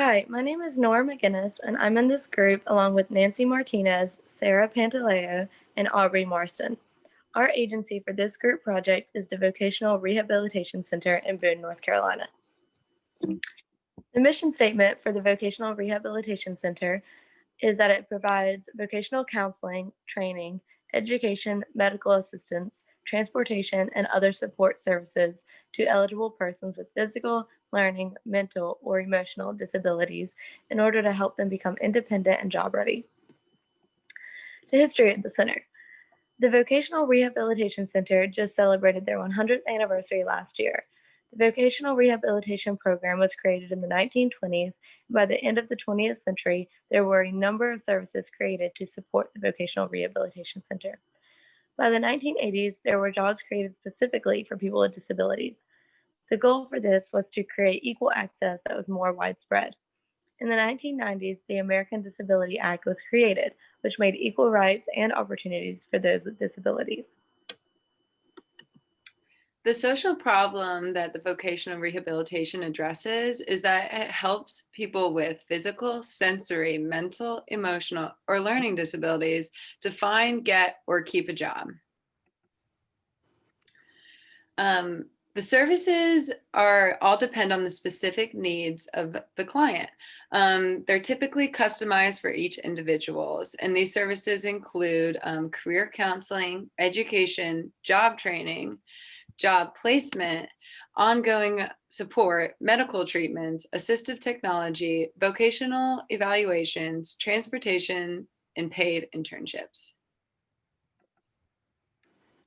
Hi, my name is Nora McGinnis, and I'm in this group along with Nancy Martinez, Sarah Pantaleo, and Aubrey Marston. Our agency for this group project is the Vocational Rehabilitation Center in Boone, North Carolina. The mission statement for the Vocational Rehabilitation Center is that it provides vocational counseling, training, education, medical assistance, transportation, and other support services to eligible persons with physical, learning, mental, or emotional disabilities in order to help them become independent and job ready. The history of the center. The Vocational Rehabilitation Center just celebrated their 100th anniversary last year. The vocational rehabilitation program was created in the 1920s, and by the end of the 20th century, there were a number of services created to support the Vocational Rehabilitation Center. By the 1980s, there were jobs created specifically for people with disabilities. The goal for this was to create equal access that was more widespread. In the 1990s, the American Disability Act was created, which made equal rights and opportunities for those with disabilities. The social problem that the vocational rehabilitation addresses is that it helps people with physical, sensory, mental, emotional, or learning disabilities to find, get, or keep a job. The services all depend on the specific needs of the client. They're typically customized for each individuals, and these services include career counseling, education, job training, job placement, ongoing support, medical treatments, assistive technology, vocational evaluations, transportation, and paid internships.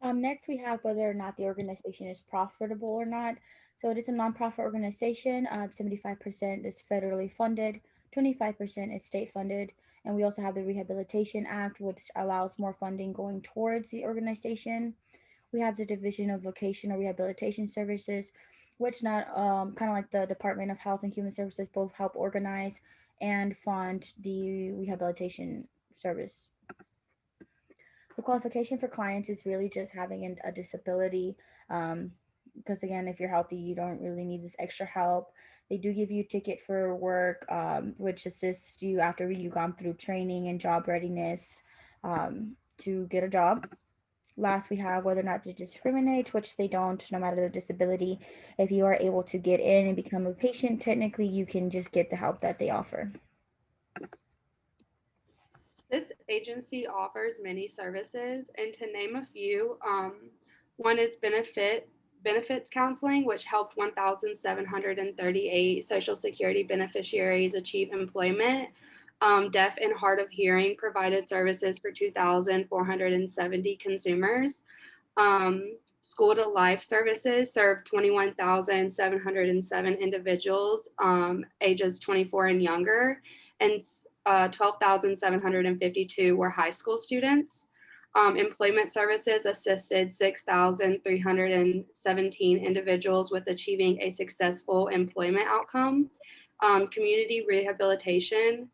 Next, we have whether or not the organization is profitable or not. So it is a nonprofit organization. 75% is federally funded, 25% is state funded, and we also have the Rehabilitation Act, which allows more funding going towards the organization. We have the Division of Vocational Rehabilitation Services, which not kind of like the Department of Health and Human Services, both help organize and fund the rehabilitation service. The qualification for clients is really just having a disability, because again, if you're healthy, you don't really need this extra help. They do give you a ticket for work, which assists you after you've gone through training and job readiness to get a job. Last, we have whether or not they discriminate, which they don't, no matter the disability. If you are able to get in and become a patient, technically you can just get the help that they offer. This agency offers many services, and to name a few, one is benefits counseling, which helped 1,738 Social Security beneficiaries achieve employment. Deaf and hard of hearing provided services for 2,470 consumers. School to Life services served 21,707 individuals ages 24 and younger, and 12,752 were high school students. Employment services assisted 6,317 individuals with achieving a successful employment outcome. Community rehabilitation,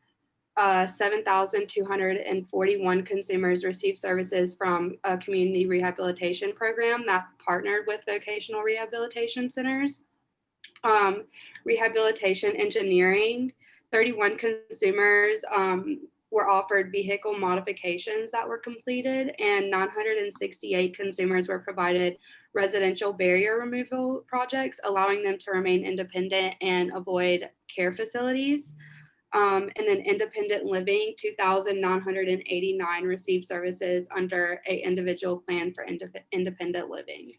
7,241 consumers received services from a community rehabilitation program that partnered with vocational rehabilitation centers. Rehabilitation engineering, 31 consumers were offered vehicle modifications that were completed, and 968 consumers were provided residential barrier removal projects, allowing them to remain independent and avoid care facilities. And then independent living, 2,989 received services under an individual plan for independent living.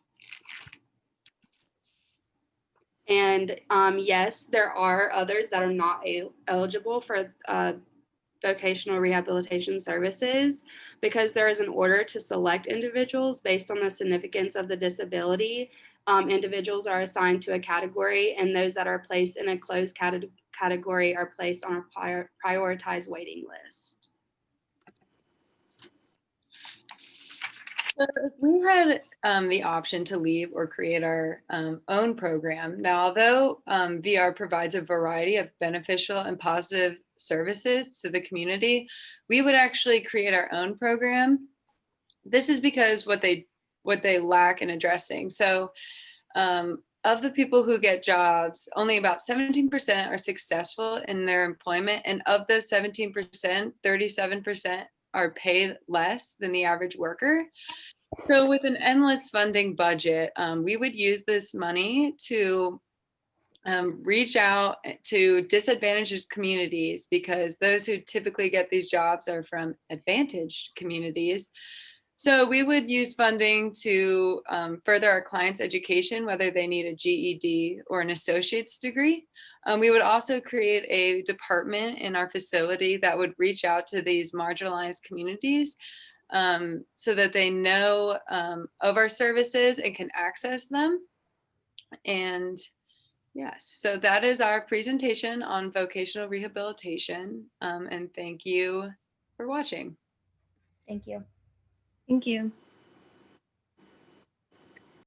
And yes, there are others that are not eligible for vocational rehabilitation services, because there is an order to select individuals based on the significance of the disability. Individuals are assigned to a category, and those that are placed in a closed category are placed on a prioritized waiting list. So if we had the option to leave or create our own program, now although VR provides a variety of beneficial and positive services to the community, we would actually create our own program. This is because what they lack in addressing. So of the people who get jobs, only about 17% are successful in their employment. And of those 17%, 37% are paid less than the average worker. So with an endless funding budget, we would use this money to reach out to disadvantaged communities, because those who typically get these jobs are from advantaged communities. So we would use funding to further our clients' education, whether they need a GED or an associate's degree. We would also create a department in our facility that would reach out to these marginalized communities, so that they know of our services and can access them. And yes, so that is our presentation on vocational rehabilitation. And thank you for watching. Thank you. Thank you.